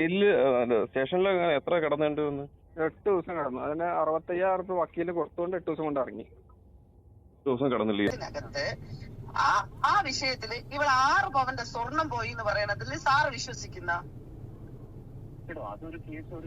ജയിലില് സ്റ്റേഷനിൽ എത്ര കിടന്നുണ്ട്? 8 ദിവസം കിടന്നു. അതിന് 65,000 വക്കീലിന് കൊടുത്തുകൊണ്ട് 8 ദിവസം കൊണ്ട് ഇറങ്ങി. 8 ദിവസം കിടന്നില്ലേ? ആ വിഷയത്തില് ഇവൾ 6 പവന്റെ സ്വർണം പോയി എന്ന് പറയണതിൽ സാറ് വിശ്വസിക്കുന്ന?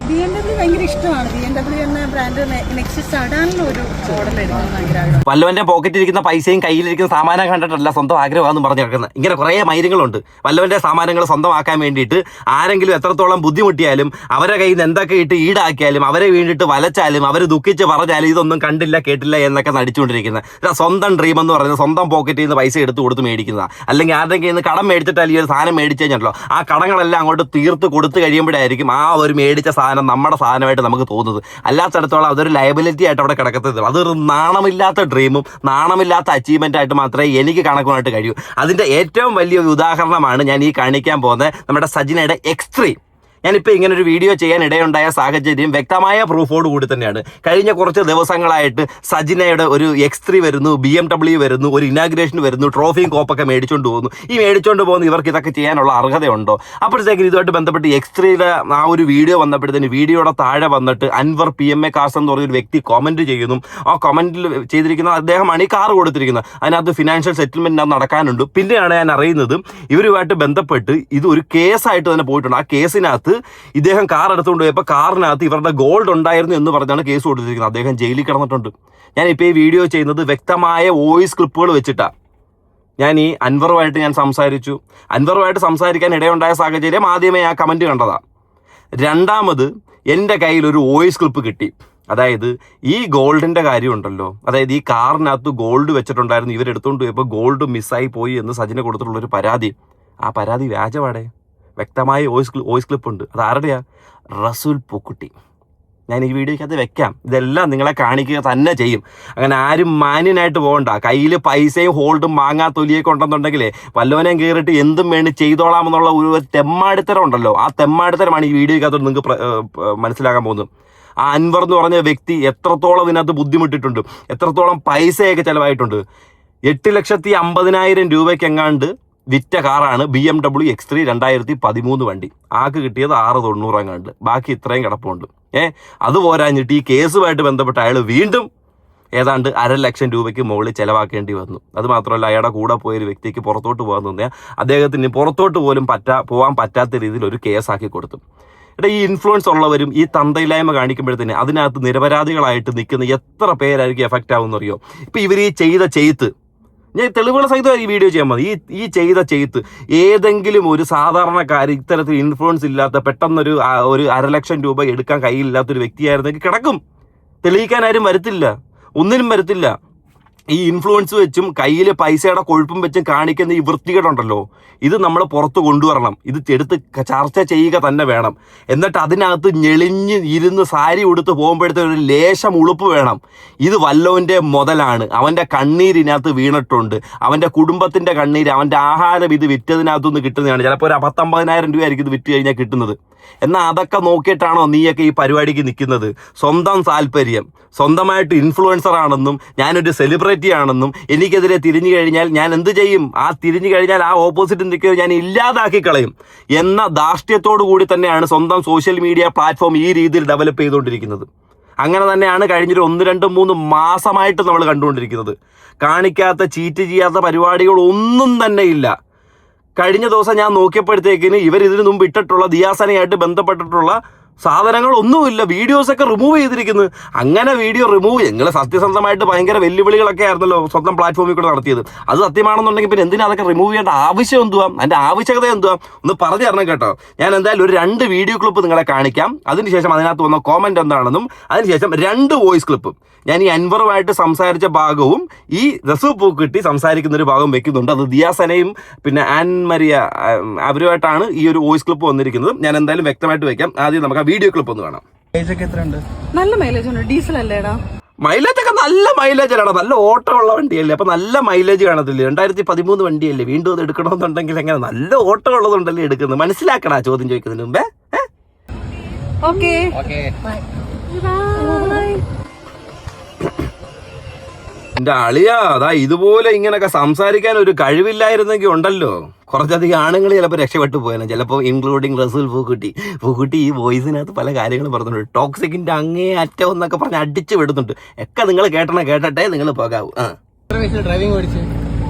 BMW ഭയങ്കര ഇഷ്ടമാണ്. BMW എന്ന ബ്രാൻഡ് നെക്സ്റ്റ് ചടാനുള്ള ഒരു മോഡൽ എടുക്കാൻ ഭയങ്കര ആഗ്രഹം. വല്ലവന്റെ പോക്കറ്റിലിരിക്കുന്ന പൈസയും കയ്യിലിരിക്കുന്ന സാമാനം കണ്ടിട്ടല്ല സ്വന്തം ആഗ്രഹമാണെന്ന് പറഞ്ഞു കിടക്കുന്നത്. ഇങ്ങനെ കുറേ മൈരങ്ങളുണ്ട്. വല്ലവന്റെ സാമാനങ്ങൾ സ്വന്തമാക്കാൻ വേണ്ടിയിട്ട് ആരെങ്കിലും എത്രത്തോളം ബുദ്ധിമുട്ടിയാലും അവരെ കയ്യിൽ നിന്ന് എന്തൊക്കെ ഇട്ട് ഈടാക്കിയാലും അവരെ വീണ്ടിട്ട് വലച്ചാലും അവർ ദുഃഖിച്ച് പറഞ്ഞാലും ഇതൊന്നും കണ്ടില്ല കേട്ടില്ല എന്നൊക്കെ നടിച്ചുകൊണ്ടിരിക്കുന്നത്. സ്വന്തം ഡ്രീം എന്ന് പറയുന്നത് സ്വന്തം പോക്കറ്റിൽ നിന്ന് പൈസ എടുത്ത് കൊടുത്ത് മേടിക്കുന്നതാണ്. അല്ലെങ്കിൽ ആരുടെ കയ്യിൽ നിന്ന് കടം മേടിച്ചിട്ടാൽ ഈ ഒരു സാധനം മേടിച്ചു കഴിഞ്ഞല്ലോ ആ കടങ്ങളെല്ലാം അങ്ങോട്ട് തീർത്ത് കൊടുത്ത് കഴിയുമ്പോഴായിരിക്കും ആ ഒരു മേടിച്ച സാധനം നമ്മുടെ സാധനമായിട്ട് നമുക്ക് തോന്നുന്നത്. അല്ലാത്തടത്തോളം അതൊരു ലയബിലിറ്റി ആയിട്ട് അവിടെ കിടക്കത്തത്. അതൊരു നാണമില്ലാത്ത ഡ്രീമും നാണമില്ലാത്ത അച്ചീവ്മെന്റ് ആയിട്ട് മാത്രമേ എനിക്ക് കണക്കുമായിട്ട് കഴിയൂ. അതിന്റെ ഏറ്റവും വലിയൊരു ഉദാഹരണമാണ് ഞാൻ ഈ കാണിക്കാൻ പോകുന്നത് നമ്മുടെ സജിനയുടെ എക്സ്ട്രീം. ഞാനിപ്പോൾ ഇങ്ങനെ ഒരു വീഡിയോ ചെയ്യാൻ ഇടയുണ്ടായ സാഹചര്യം വ്യക്തമായ പ്രൂഫോട് കൂടി തന്നെയാണ്. കഴിഞ്ഞ കുറച്ച് ദിവസങ്ങളായിട്ട് സജിനയുടെ ഒരു X3 വരുന്നു, BMW വരുന്നു, ഒരു ഇനാഗ്രേഷൻ വരുന്നു, ട്രോഫിയും കോപ്പൊക്കെ മേടിച്ചുകൊണ്ട് പോകുന്നു. ഈ മേടിച്ചുകൊണ്ട് പോകുന്ന ഇവർക്ക് ഇതൊക്കെ ചെയ്യാനുള്ള അർഹതയുണ്ടോ? അപ്പോഴത്തേക്കും ഇതുമായിട്ട് ബന്ധപ്പെട്ട് X3യുടെ ആ ഒരു വീഡിയോ വന്നപ്പോഴത്തേന് വീഡിയോയുടെ താഴെ വന്നിട്ട് അൻവർ PMA കാർസ് എന്ന് പറഞ്ഞൊരു വ്യക്തി കമന്റ് ചെയ്യുന്നു. ആ കമന്റിൽ ചെയ്തിരിക്കുന്ന അദ്ദേഹമാണ് ഈ കാർ കൊടുത്തിരിക്കുന്നത്. അതിനകത്ത് ഫിനാൻഷ്യൽ സെറ്റിൽമെന്റ് നടക്കാനുണ്ട്. പിന്നെയാണ് ഞാൻ അറിയുന്നത് ഇവരുമായിട്ട് ബന്ധപ്പെട്ട് ഇത് ഒരു കേസായിട്ട് തന്നെ പോയിട്ടുണ്ട്. ആ കേസിനകത്ത് ഇദ്ദേഹം കാർ എടുത്തുകൊണ്ട് പോയപ്പോൾ കാറിനകത്ത് ഇവരുടെ ഗോൾഡ് ഉണ്ടായിരുന്നു എന്ന് പറഞ്ഞാണ് കേസ് കൊടുത്തിരിക്കുന്നത്. അദ്ദേഹം ജയിലിൽ കിടന്നിട്ടുണ്ട്. ഞാനിപ്പോൾ ഈ വീഡിയോ ചെയ്യുന്നത് വ്യക്തമായ വോയിസ് ക്ലിപ്പുകൾ വെച്ചിട്ടാണ്. ഞാൻ ഈ അൻവറുമായിട്ട് ഞാൻ സംസാരിച്ചു. അൻവറുമായിട്ട് സംസാരിക്കാൻ ഇടയുണ്ടായ സാഹചര്യം ആദ്യമേ ആ കമൻറ്റ് കണ്ടതാണ്. രണ്ടാമത് എൻ്റെ കയ്യിൽ ഒരു വോയിസ് ക്ലിപ്പ് കിട്ടി. അതായത് ഈ ഗോൾഡിൻ്റെ കാര്യമുണ്ടല്ലോ, അതായത് ഈ കാറിനകത്ത് ഗോൾഡ് വെച്ചിട്ടുണ്ടായിരുന്നു, ഇവരെടുത്തുകൊണ്ട് പോയപ്പോൾ ഗോൾഡ് മിസ്സായി പോയി എന്ന് സജിന കൊടുത്തിട്ടുള്ളൊരു പരാതി. ആ പരാതി വ്യാജപാടെ വ്യക്തമായ വോയിസ് ക്ലിപ്പ് ഉണ്ട്. അത് ആരുടെയാ? റസൂൽ പൂക്കുട്ടി. ഞാൻ ഈ വീഡിയോയ്ക്കകത്ത് വെക്കാം. ഇതെല്ലാം നിങ്ങളെ കാണിക്കുക തന്നെ ചെയ്യും. അങ്ങനെ ആരും മാന്യനായിട്ട് പോകണ്ട. കയ്യിൽ പൈസയും ഹോൾഡും മാങ്ങാ തൊലിയൊക്കെ ഉണ്ടെന്നുണ്ടെങ്കിലേ വല്ലവനെയും കയറിയിട്ട് എന്തും വേണ്ടി ചെയ്തോളാമെന്നുള്ള ഒരു തെമ്മാടിത്തരം ഉണ്ടല്ലോ. ആ തെമ്മാടിത്തരമാണ് ഈ വീഡിയോയ്ക്കകത്ത് നിങ്ങൾക്ക് മനസ്സിലാക്കാൻ പോകുന്നത്. ആ അൻവർ എന്ന് പറഞ്ഞ വ്യക്തി എത്രത്തോളം ഇതിനകത്ത് ബുദ്ധിമുട്ടിട്ടുണ്ട്, എത്രത്തോളം പൈസയൊക്കെ ചിലവായിട്ടുണ്ട്. 8,50,000 രൂപയ്ക്ക് എങ്ങാണ്ട് വിറ്റ കാറാണ് BMW X3 2013 വണ്ടി. ആൾക്ക് കിട്ടിയത് 690 എങ്ങാണ്ട്. ബാക്കി ഇത്രയും കിടപ്പുണ്ട്. അത് പോരാഞ്ഞിട്ട് ഈ കേസുമായിട്ട് ബന്ധപ്പെട്ട് അയാൾ വീണ്ടും ഏതാണ്ട് 1,00,000 രൂപയ്ക്ക് മുകളിൽ ചിലവാക്കേണ്ടി വന്നു. അത് മാത്രമല്ല അയാളുടെ കൂടെ പോയൊരു വ്യക്തിക്ക് പുറത്തോട്ട് പോകാൻ തോന്നിയാൽ അദ്ദേഹത്തിന് പുറത്തോട്ട് പോലും പോകാൻ പറ്റാത്ത രീതിയിൽ ഒരു കേസാക്കി കൊടുത്തു. ഈ ഇൻഫ്ലുവൻസ് ഉള്ളവരും ഈ തന്തയില്ലായ്മ കാണിക്കുമ്പോഴത്തേന് അതിനകത്ത് നിരപരാധികളായിട്ട് നിൽക്കുന്ന എത്ര പേരായിരിക്കും എഫക്റ്റ് ആവുമെന്നറിയോ? ഇപ്പം ഇവർ ഈ ചെയ്ത ചെയ്ത്ത്, ഞാൻ തെളിവുകൾ സഹിതം ഈ വീഡിയോ ചെയ്യാൻ മതി. ഈ ചെയ്ത ചെയ്ത്ത് ഏതെങ്കിലും ഒരു സാധാരണക്കാർ ഇത്തരത്തിൽ ഇൻഫ്ലുവൻസ് ഇല്ലാത്ത പെട്ടെന്നൊരു 1,00,000 രൂപ എടുക്കാൻ കയ്യിലില്ലാത്തൊരു വ്യക്തിയായിരുന്നെങ്കിൽ കിടക്കും. തെളിയിക്കാൻ ആരും വരത്തില്ല, ഒന്നിനും വരത്തില്ല. ഈ ഇൻഫ്ലുവൻസ് വെച്ചും കയ്യിൽ പൈസയുടെ കൊഴുപ്പും വെച്ചും കാണിക്കുന്ന ഈ വൃത്തികേടുണ്ടല്ലോ, ഇത് നമ്മൾ പുറത്ത് കൊണ്ടുവരണം. ഇത് എടുത്ത് ചർച്ച ചെയ്യുക തന്നെ വേണം. എന്നിട്ട് അതിനകത്ത് ഞെളിഞ്ഞ് ഇരുന്ന് സാരി ഉടുത്ത് പോകുമ്പോഴത്തെ ഒരു ലേശം ഉളുപ്പ് വേണം. ഇത് വല്ലവൻ്റെ മുതലാണ്, അവൻ്റെ കണ്ണീരിനകത്ത് വീണിട്ടുണ്ട്, അവൻ്റെ കുടുംബത്തിൻ്റെ കണ്ണീര്, അവൻ്റെ ആഹാരം ഇത് വിറ്റതിനകത്തുനിന്ന് കിട്ടുന്നതാണ്. ചിലപ്പോൾ ഒരു 50,000 രൂപയായിരിക്കും ഇത് വിറ്റ് കഴിഞ്ഞാൽ കിട്ടുന്നത്. എന്നാൽ അതൊക്കെ നോക്കിയിട്ടാണോ നീയൊക്കെ ഈ പരിപാടിക്ക് നിൽക്കുന്നത്? സ്വന്തം താല്പര്യം, സ്വന്തമായിട്ട് ഇൻഫ്ലുവൻസർ ആണെന്നും ഞാനൊരു സെലിബ്രിറ്റി ആണെന്നും എനിക്കെതിരെ തിരിഞ്ഞു കഴിഞ്ഞാൽ ഞാൻ എന്ത് ചെയ്യും? ആ തിരിഞ്ഞു കഴിഞ്ഞാൽ ആ ഓപ്പോസിറ്റ് നിൽക്കുന്നത് ഞാൻ ഇല്ലാതാക്കി കളയും എന്ന ധാർഷ്ട്യത്തോടു കൂടി തന്നെയാണ് സ്വന്തം സോഷ്യൽ മീഡിയ പ്ലാറ്റ്ഫോം ഈ രീതിയിൽ ഡെവലപ്പ് ചെയ്തുകൊണ്ടിരിക്കുന്നത്. അങ്ങനെ തന്നെയാണ് കഴിഞ്ഞൊരു 1, 2, 3 മാസമായിട്ട് നമ്മൾ കണ്ടുകൊണ്ടിരിക്കുന്നത്. കാണിക്കാത്ത, ചീറ്റ് ചെയ്യാത്ത പരിപാടികളൊന്നും തന്നെ ഇല്ല. കഴിഞ്ഞ ദിവസം ഞാൻ നോക്കിയപ്പോഴത്തേക്കിന് ഇതിനു മുമ്പ് ഇട്ടിട്ടുള്ള ദിയാസനയായിട്ട് ബന്ധപ്പെട്ടിട്ടുള്ള സാധനങ്ങളൊന്നുമില്ല. വീഡിയോസൊക്കെ റിമൂവ് ചെയ്തിരിക്കുന്നു. അങ്ങനെ വീഡിയോ റിമൂവ് നിങ്ങൾ സത്യസന്ധമായിട്ട് ഭയങ്കര വെല്ലുവിളികളൊക്കെ ആയിരുന്നല്ലോ സ്വന്തം പ്ലാറ്റ്ഫോമിൽ കൂടെ നടത്തിയത്. അത് സത്യമാണെന്നുണ്ടെങ്കിൽ പിന്നെ എന്തിനാ അതൊക്കെ റിമൂവ് ചെയ്യേണ്ട ആവശ്യം എന്തുവാ? അതിൻ്റെ ആവശ്യകത എന്തുവാ? ഒന്ന് പറഞ്ഞു തരണം കേട്ടോ. ഞാൻ എന്തായാലും ഒരു 2 വീഡിയോ ക്ലിപ്പ് നിങ്ങളെ കാണിക്കാം. അതിനുശേഷം അതിനകത്ത് വന്ന കോമൻറ്റ് എന്താണെന്നും അതിനുശേഷം 2 വോയിസ് ക്ലിപ്പും ഞാൻ ഈ അൻവറുമായിട്ട് സംസാരിച്ച ഭാഗവും ഈ റസൂൽ പൂക്കുട്ടി സംസാരിക്കുന്നൊരു ഭാഗം വെക്കുന്നുണ്ട്. അത് ദിയാസനയും പിന്നെ ആൻ മരിയ അവരുമായിട്ടാണ് ഈ ഒരു വോയിസ് ക്ലിപ്പ് വന്നിരിക്കുന്നത്. ഞാൻ എന്തായാലും വ്യക്തമായിട്ട് വെക്കാം. ആദ്യം നമുക്ക് ആ വീഡിയോ ക്ലിപ്പ് ഒന്ന് കാണാം. നല്ല മൈലേജ് ഉണ്ട്. ഡീസൽ അല്ലേടാ? മൈലേജ് ഒക്കെ നല്ല മൈലേജ് ആണ്. നല്ല ഓട്ടമുള്ള വണ്ടിയല്ലേ, അപ്പൊ നല്ല മൈലേജ് കാണത്തില്ലേ? 2013 വണ്ടിയല്ലേ, വീണ്ടും അത് എടുക്കണമെന്നുണ്ടെങ്കിൽ എങ്ങനെ നല്ല ഓട്ടം ഉള്ളതുണ്ടല്ലേ എടുക്കുന്നത്? മനസ്സിലാക്കണ ചോദ്യം ചോദിക്കുന്നതിന് മുമ്പേ. എന്റെ അളിയാ, അതാ ഇതുപോലെ ഇങ്ങനൊക്കെ സംസാരിക്കാൻ ഒരു കഴിവില്ലായിരുന്നെങ്കിൽ ഉണ്ടല്ലോ കുറച്ചധികം ആണുങ്ങൾ ചിലപ്പോൾ രക്ഷപ്പെട്ടു പോയാലും, ചിലപ്പോൾ ഇൻക്ലൂഡിങ് റസൂൽ പൂക്കുട്ടി ഈ വോയിസിനകത്ത് പല കാര്യങ്ങളും പറഞ്ഞിട്ടുണ്ട്. ടോക്സിക്കിന്റെ അങ്ങേ അറ്റം എന്നൊക്കെ പറഞ്ഞ് അടിച്ചു വിടുന്നുണ്ട്. ഒക്കെ നിങ്ങൾ കേട്ടട്ടെ നിങ്ങൾ പോകാവൂ. ഡ്രൈവിംഗ് പഠിച്ചു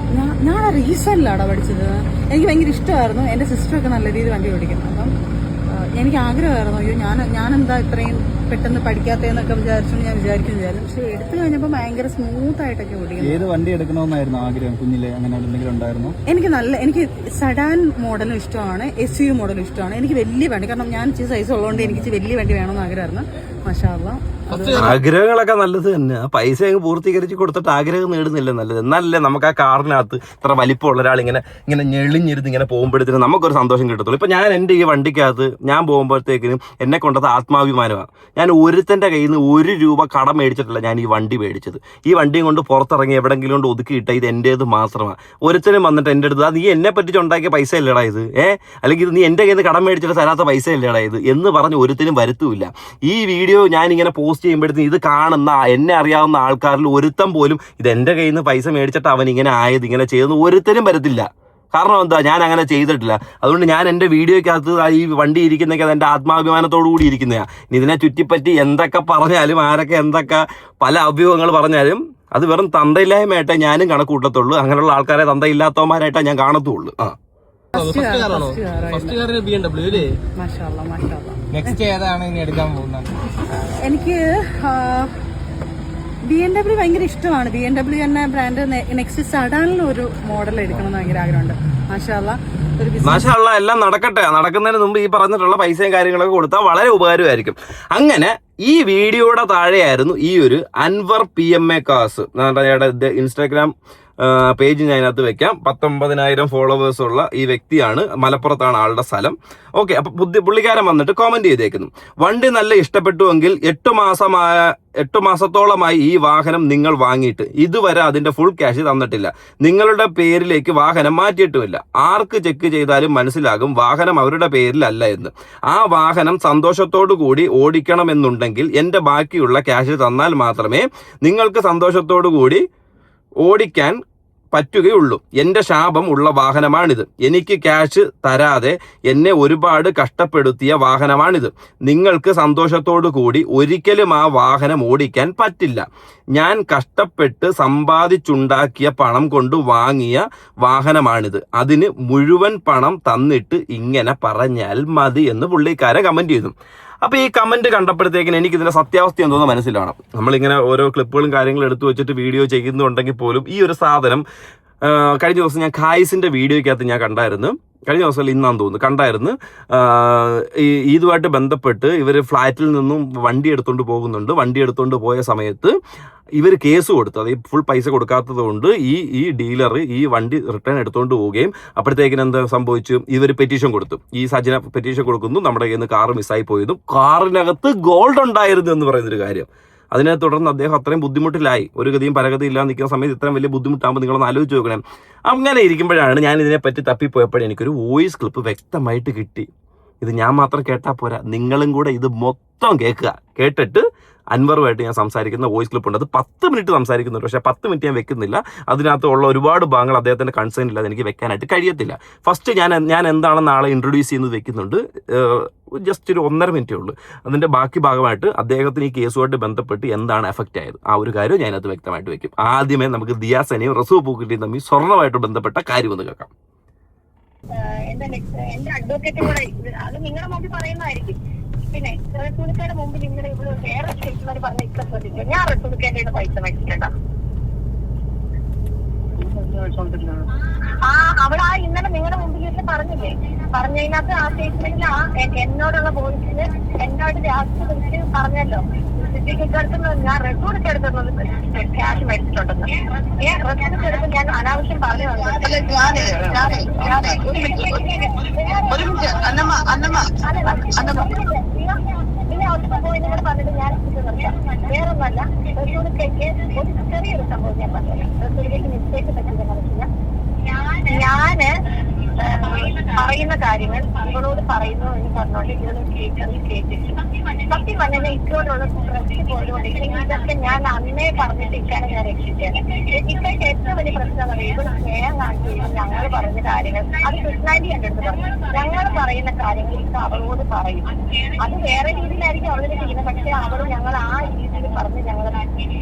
ഞാൻ റീസെന്റിലാണ് പഠിച്ചത്. എനിക്ക് ഭയങ്കര ഇഷ്ടമായിരുന്നു. എന്റെ സിസ്റ്ററൊക്കെ നല്ല രീതിയിൽ വണ്ടി ഓടിക്കുന്നു. അപ്പം എനിക്ക് ആഗ്രഹമായിരുന്നു, അയ്യോ ഞാനെന്താ ഇത്രയും പെട്ടെന്ന് പഠിക്കാത്തതെന്നൊക്കെ വിചാരിച്ചു ഞാൻ വിചാരിക്കുന്നു. പക്ഷെ എടുത്തു കഴിഞ്ഞപ്പോൾ ഭയങ്കര സ്മൂത്ത് ആയിട്ടൊക്കെ ഓടിക്കുന്നു. ഏത് വണ്ടി എടുക്കണമെന്നായിരുന്നു ആഗ്രഹം കുഞ്ഞിലെ? അങ്ങനെ എന്തെങ്കിലും ഉണ്ടായിരുന്നു? എനിക്ക് സഡാൻ മോഡലും ഇഷ്ടമാണ്, SUV മോഡലും ഇഷ്ടമാണ്. എനിക്ക് വലിയ വണ്ടി, കാരണം ഞാൻ ഇച്ചിരി സൈസ് ഉള്ളതുകൊണ്ട് എനിക്ക് വലിയ വണ്ടി വേണമെന്ന് ആഗ്രഹമായിരുന്നു. മാഷാ അല്ലാഹ്. ആഗ്രഹങ്ങളൊക്കെ നല്ലത് തന്നെ. പൈസ അങ്ങ് പൂർത്തീകരിച്ച് കൊടുത്തിട്ട് ആഗ്രഹം നേടുന്നില്ല നല്ലത്. എന്നാലല്ലേ നമുക്ക് ആ കാറിനകത്ത് ഇത്ര വലിപ്പമുള്ള ഒരാൾ ഇങ്ങനെ ഞെളിഞ്ഞിരുന്ന് ഇങ്ങനെ പോകുമ്പോഴത്തേനും നമുക്കൊരു സന്തോഷം കിട്ടത്തുള്ളൂ. ഇപ്പൊ ഞാൻ എൻ്റെ ഈ വണ്ടിക്കകത്ത് ഞാൻ പോകുമ്പോഴത്തേക്കിനും എന്നെ കൊണ്ടത് ആത്മാഭിമാനമാണ്. ഞാൻ ഒരുത്തൻ്റെ കയ്യിൽ നിന്ന് 1 രൂപ കടം മേടിച്ചിട്ടില്ല ഞാൻ ഈ വണ്ടി മേടിച്ചത്. ഈ വണ്ടിയും കൊണ്ട് പുറത്തിറങ്ങി എവിടെങ്കിലും കൊണ്ട് ഒതുക്കിയിട്ട ഇത് എൻ്റേത് മാത്രമാണ്. ഒരുത്തനും വന്നിട്ട് എൻ്റെ അടുത്ത് നീ എന്നെ പറ്റിച്ചുണ്ടാക്കിയ പൈസ അല്ലേടാ ഇത്, അല്ലെങ്കിൽ നീ എൻ്റെ കയ്യിൽ നിന്ന് കടം മേടിച്ചിട്ട് തരാത്ത പൈസ അല്ലേടാ ഇത് എന്ന് പറഞ്ഞ് ഒരുത്തനും വരുത്തുമില്ല. ഈ വീഡിയോ ഞാനിങ്ങനെ പോസ്റ്റ് ചെയ്യുമ്പോഴത്തേക്കും ഇത് കാണുന്ന എന്നെ അറിയാവുന്ന ആൾക്കാരിൽ ഒരുത്തം പോലും ഇത് എൻ്റെ കയ്യിൽ നിന്ന് പൈസ മേടിച്ചിട്ട് അവൻ ഇങ്ങനെ ആയത് ഇങ്ങനെ ചെയ്തെന്ന് ഒരുത്തരും വരത്തില്ല. കാരണം എന്താ, ഞാൻ അങ്ങനെ ചെയ്തിട്ടില്ല. അതുകൊണ്ട് ഞാൻ എൻ്റെ വീഡിയോയ്ക്കകത്ത് ഈ വണ്ടി ഇരിക്കുന്നതൊക്കെ എൻ്റെ ആത്മാഭിമാനത്തോടു കൂടി ഇരിക്കുന്നതാണ്. ഇനി ഇതിനെ ചുറ്റിപ്പറ്റി എന്തൊക്കെ പറഞ്ഞാലും ആരൊക്കെ എന്തൊക്കെ പല അഭ്യൂഹങ്ങൾ പറഞ്ഞാലും അത് വെറും തന്തയില്ലായ്മയായിട്ടേ ഞാനും കണക്ക് കൂട്ടത്തുള്ളൂ. അങ്ങനെയുള്ള ആൾക്കാരെ തന്തയില്ലാത്തവന്മാരായിട്ടേ ഞാൻ കാണത്തുള്ളൂ. എനിക്ക് BMW ഭയങ്കര ഇഷ്ടമാണ്. BMW എന്ന ബ്രാൻഡ് നെക്സ്റ്റ് സഡാനിലൊരു മോഡൽ എടുക്കണമെന്ന് ഭയങ്കര ആഗ്രഹമുണ്ട്. മാഷാ അല്ലാഹ് എല്ലാം നടക്കട്ടെ. നടക്കുന്നതിന് മുമ്പ് ഈ പറഞ്ഞിട്ടുള്ള പൈസയും കാര്യങ്ങളൊക്കെ കൊടുത്താൽ വളരെ ഉപകാരമായിരിക്കും. അങ്ങനെ ഈ വീഡിയോയുടെ താഴെയായിരുന്നു ഈ ഒരു അൻവർ PMA കാസ് ഇൻസ്റ്റാഗ്രാം പേജ് ഞാൻ അതിനകത്ത് വെക്കാം. 19,000 ഫോളോവേഴ്സ് ഉള്ള ഈ വ്യക്തിയാണ്. മലപ്പുറത്താണ് ആളുടെ സ്ഥലം. ഓക്കെ, അപ്പൊ പുള്ളിക്കാരൻ വന്നിട്ട് കോമന്റ് ചെയ്തേക്കുന്നു, വണ്ടി നല്ല ഇഷ്ടപ്പെട്ടുവെങ്കിൽ 8 മാസത്തോളമായി ഈ വാഹനം നിങ്ങൾ വാങ്ങിയിട്ട് ഇതുവരെ അതിന്റെ ഫുൾ ക്യാഷ് തന്നിട്ടില്ല. നിങ്ങളുടെ പേരിലേക്ക് വാഹനം മാറ്റിയിട്ടുമില്ല. ആർക്ക് ചെക്ക് ചെയ്താലും മനസ്സിലാകും വാഹനം അവരുടെ പേരിലല്ല എന്ന്. ആ വാഹനം സന്തോഷത്തോടു കൂടി ഓടിക്കണമെന്നുണ്ടെങ്കിൽ എന്റെ ബാക്കിയുള്ള ക്യാഷ് തന്നാൽ മാത്രമേ നിങ്ങൾക്ക് സന്തോഷത്തോടു കൂടി ഓടിക്കാൻ പറ്റുകയുള്ളൂ. എൻ്റെ ശാപം ഉള്ള വാഹനമാണിത്. എനിക്ക് ക്യാഷ് തരാതെ എന്നെ ഒരുപാട് കഷ്ടപ്പെടുത്തിയ വാഹനമാണിത്. നിങ്ങൾക്ക് സന്തോഷത്തോടു കൂടി ഒരിക്കലും ആ വാഹനം ഓടിക്കാൻ പറ്റില്ല. ഞാൻ കഷ്ടപ്പെട്ട് സമ്പാദിച്ചുണ്ടാക്കിയ പണം കൊണ്ട് വാങ്ങിയ വാഹനമാണിത്. അതിന് മുഴുവൻ പണം തന്നിട്ട് ഇങ്ങനെ പറഞ്ഞാൽ മതി എന്ന് പുള്ളിക്കാരൻ കമന്റ് ചെയ്തു. അപ്പോൾ ഈ കമന്റ് കണ്ടപ്പോഴത്തേക്കിന് എനിക്ക് ഇതിന്റെ സത്യാവസ്ഥ എന്തോന്ന് മനസ്സിലാണ്. നമ്മളിങ്ങനെ ഓരോ ക്ലിപ്പുകളും കാര്യങ്ങളും എടുത്തു വെച്ചിട്ട് വീഡിയോ ചെയ്യുന്നുണ്ടെങ്കിൽ പോലും ഈ ഒരു സാധനം കഴിഞ്ഞ ദിവസം ഞാൻ ഖായിസിന്റെ വീഡിയോയ്ക്കകത്ത് ഞാൻ കണ്ടായിരുന്നു. കഴിഞ്ഞ ദിവസം ഇന്നാന്ന് തോന്നുന്നു കണ്ടായിരുന്നു. ഇതുമായിട്ട് ബന്ധപ്പെട്ട് ഇവർ ഫ്ലാറ്റിൽ നിന്നും വണ്ടി എടുത്തുകൊണ്ട് പോകുന്നുണ്ട്. വണ്ടി എടുത്തുകൊണ്ട് പോയ സമയത്ത് ഇവർ കേസ് കൊടുത്തു. അത് ഫുൾ പൈസ കൊടുക്കാത്തത് കൊണ്ട് ഈ ഡീലർ ഈ വണ്ടി റിട്ടേൺ എടുത്തുകൊണ്ട് പോവുകയും അപ്പോഴത്തേക്കിന് എന്താ സംഭവിച്ചു, ഇവർ പെറ്റീഷൻ കൊടുത്തു. ഈ സജ്ജന പെറ്റീഷൻ കൊടുക്കുന്നു, നമ്മുടെ കയ്യിൽ നിന്ന് കാറ് മിസ്സായി പോയതും കാറിനകത്ത് ഗോൾഡ് ഉണ്ടായിരുന്നു എന്ന് പറയുന്നൊരു കാര്യം. അതിനെ തുടർന്ന് അദ്ദേഹം അത്രയും ബുദ്ധിമുട്ടിലായി. ഒരു ഗതിയും പരഗതിയും ഇല്ലാതെ നിൽക്കുന്ന സമയത്ത് ഇത്രയും വലിയ ബുദ്ധിമുട്ടാകുമ്പോൾ നിങ്ങളൊന്ന് ആലോചിച്ച് നോക്കണം. അങ്ങനെ ഇരിക്കുമ്പോഴാണ് ഞാൻ ഇതിനെപ്പറ്റി തപ്പിപ്പോയപ്പോഴും എനിക്കൊരു വോയിസ് ക്ലിപ്പ് വ്യക്തമായിട്ട് കിട്ടി. ഇത് ഞാൻ മാത്രം കേട്ടാൽ പോരാ, നിങ്ങളും കൂടെ ഇത് മൊത്തം കേൾക്കുക. കേട്ടിട്ട് അൻവറുമായിട്ട് ഞാൻ സംസാരിക്കുന്ന വോയിസ് ക്ലിപ്പ് ഉണ്ട്. അത് 10 മിനിറ്റ് സംസാരിക്കുന്നുണ്ട്. പക്ഷേ 10 മിനിറ്റ് ഞാൻ വെക്കുന്നില്ല. അതിനകത്ത് ഉള്ള ഒരുപാട് ഭാഗങ്ങൾ അദ്ദേഹത്തിൻ്റെ കൺസേൺ ഇല്ലാതെ എനിക്ക് വെക്കാനായിട്ട് കഴിയത്തില്ല. ഫസ്റ്റ് ഞാൻ എന്താണെന്ന് ആളെ ഇൻട്രൊഡ്യൂസ് ചെയ്യുന്നത് വെക്കുന്നുണ്ട്. ജസ്റ്റ് ഒരു 1.5 മിനിറ്റേ ഉള്ളൂ. അതിൻ്റെ ബാക്കി ഭാഗമായിട്ട് അദ്ദേഹത്തിന് ഈ കേസുമായിട്ട് ബന്ധപ്പെട്ട് എന്താണ് എഫക്റ്റ് ആയത് ആ ഒരു കാര്യം ഞാൻ അതിനകത്ത് വ്യക്തമായിട്ട് വെക്കും. ആദ്യമേ നമുക്ക് ദിയാസനെയും റസൂ പൂക്കുട്ടിയും തമ്മിൽ സ്വർണ്ണമായിട്ട് ബന്ധപ്പെട്ട കാര്യം ഒന്ന് കേൾക്കാം. എന്റെ അഡ്വക്കേറ്റ് കൂടെ അത് നിങ്ങളുടെ മുമ്പിൽ പറയുന്നതായിരിക്കും. പിന്നെ റസൂലിക്കയുടെ മുമ്പിൽ ഇങ്ങനെ ഇവിടെ വേറെ സ്റ്റേഷൻമാർ പറഞ്ഞ ഇത്ര ശ്രദ്ധിച്ചു. ഞാൻ റസൂലിക്കേന്റെ പൈസ മേടിച്ചിട്ടുണ്ടോ? അവിടെ ഇന്നലെ നിങ്ങളുടെ മുമ്പിൽ പറഞ്ഞില്ലേ, പറഞ്ഞതിനകത്ത് ആ സ്റ്റേറ്റ്മെന്റിൽ എന്നോടുള്ള വോയിസിന് എന്നോട് രാഷ്ട്രീയ വിളിച്ച് പറഞ്ഞല്ലോ, ഞാൻ റസൂലിക്ക് എടുത്തുള്ളത് ക്യാഷ് മേടിച്ചിട്ടുണ്ടെന്ന്. റസൂലിക്ക് എടുത്ത് ഞാൻ അനാവശ്യം പറഞ്ഞു പിന്നെ അവിടെ പോയി എന്നോട് പറഞ്ഞിട്ട് ഞാൻ വേറൊന്നല്ല. റസൂലിക്കേക്ക് ഒരു ചെറിയൊരു സംഭവം ഞാൻ പറഞ്ഞു. റസൂലിക്കേക്ക് മിസ്റ്റേക്ക് പറ്റിയെന്ന് പറഞ്ഞാൽ ഞാന് പറയുന്ന കാര്യങ്ങൾ ഇവളോട് പറയുന്നു എന്ന് പറഞ്ഞുകൊണ്ട് ഇതൊന്നും കേട്ടിട്ട് സത്യം പറഞ്ഞാൽ ഇക്കോടുള്ള പ്രശ്നം പോയതുകൊണ്ട് ഇതൊക്കെ ഞാൻ അന്നേ പറഞ്ഞിട്ട് ഇക്കാനെ ഞാൻ രക്ഷിച്ചേനെ. ഇക്കൊക്കെ ഏറ്റവും വലിയ പ്രശ്നം പറയുന്നത് ഇവിടെ സ്നേഹം കാണിച്ചു ഞങ്ങൾ പറഞ്ഞ കാര്യങ്ങൾ അത് കൃഷ്ണാന്റി എൻ്റെ അടുത്ത് പറഞ്ഞു. ഞങ്ങൾ പറയുന്ന കാര്യങ്ങൾ ഇപ്പൊ അവളോട് പറയും. അത് വേറെ രീതിയിലായിരിക്കും അവളെ ചെയ്യുന്നത്. പക്ഷെ അവൾ ഞങ്ങൾ ആ രീതിയിൽ പറഞ്ഞ് ഞങ്ങൾ